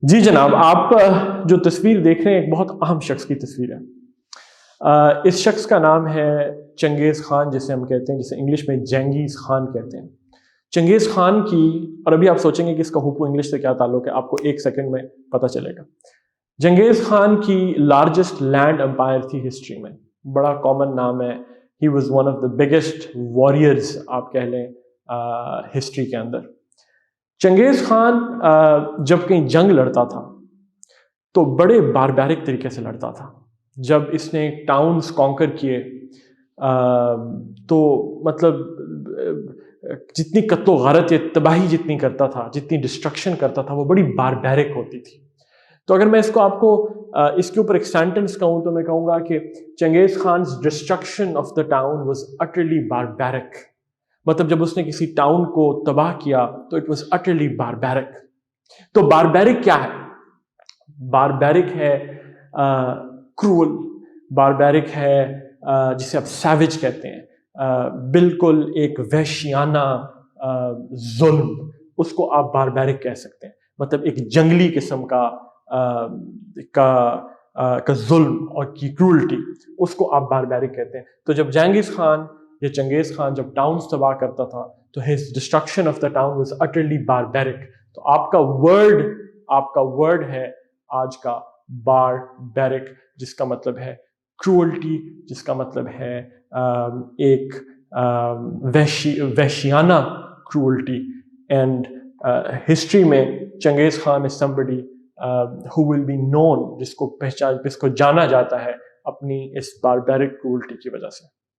جی جناب، آپ جو تصویر دیکھ رہے ہیں ایک بہت اہم شخص کی تصویر ہے۔ اس شخص کا نام ہے چنگیز خان، جسے ہم کہتے ہیں، جسے انگلش میں جینگیز خان کہتے ہیں۔ چنگیز خان کی، اور ابھی آپ سوچیں گے کہ اس کا ہوپو انگلش سے کیا تعلق ہے، آپ کو ایک سیکنڈ میں پتہ چلے گا۔ چنگیز خان کی لارجسٹ لینڈ امپائر تھی ہسٹری میں، بڑا کامن نام ہے۔ He was one of the biggest warriors آپ کہہ لیں ہسٹری کے اندر۔ چنگیز خان جب کہیں جنگ لڑتا تھا تو بڑے باربیرک طریقے سے لڑتا تھا۔ جب اس نے ٹاؤنز کانکر کیے تو مطلب جتنی قتل و غارت یا تباہی جتنی کرتا تھا، جتنی ڈسٹرکشن کرتا تھا، وہ بڑی باربیرک ہوتی تھی۔ تو اگر میں اس کو آپ کو اس کے اوپر ایک سینٹنس کہوں تو میں کہوں گا کہ Genghis Khan's destruction of the town was utterly barbaric. مطلب جب اس نے کسی ٹاؤن کو تباہ کیا تو اٹ واز اٹرلی باربیرک۔ تو باربیرک کیا ہے؟ باربیرک ہے کرول، باربیرک ہے جسے آپ سیوج کہتے ہیں، بالکل ایک وحشیانہ ظلم، اس کو آپ باربیرک کہہ سکتے ہیں۔ مطلب ایک جنگلی قسم کا ظلم اور کی کرولٹی، اس کو آپ باربیرک کہتے ہیں۔ تو جب جینگیز خان یا چنگیز خان جب ٹاؤنز تباہ کرتا تھا تو his destruction of the town was utterly barbaric۔ تو آپ کا ورڈ ہے آج کا barbaric، جس کا مطلب ہے cruelty، جس کا مطلب ہے ایک وحشیانہ cruelty۔ and history میں چنگیز Khan is somebody who will be known، جس کو جانا جاتا ہے اپنی اس barbaric cruelty کی وجہ سے۔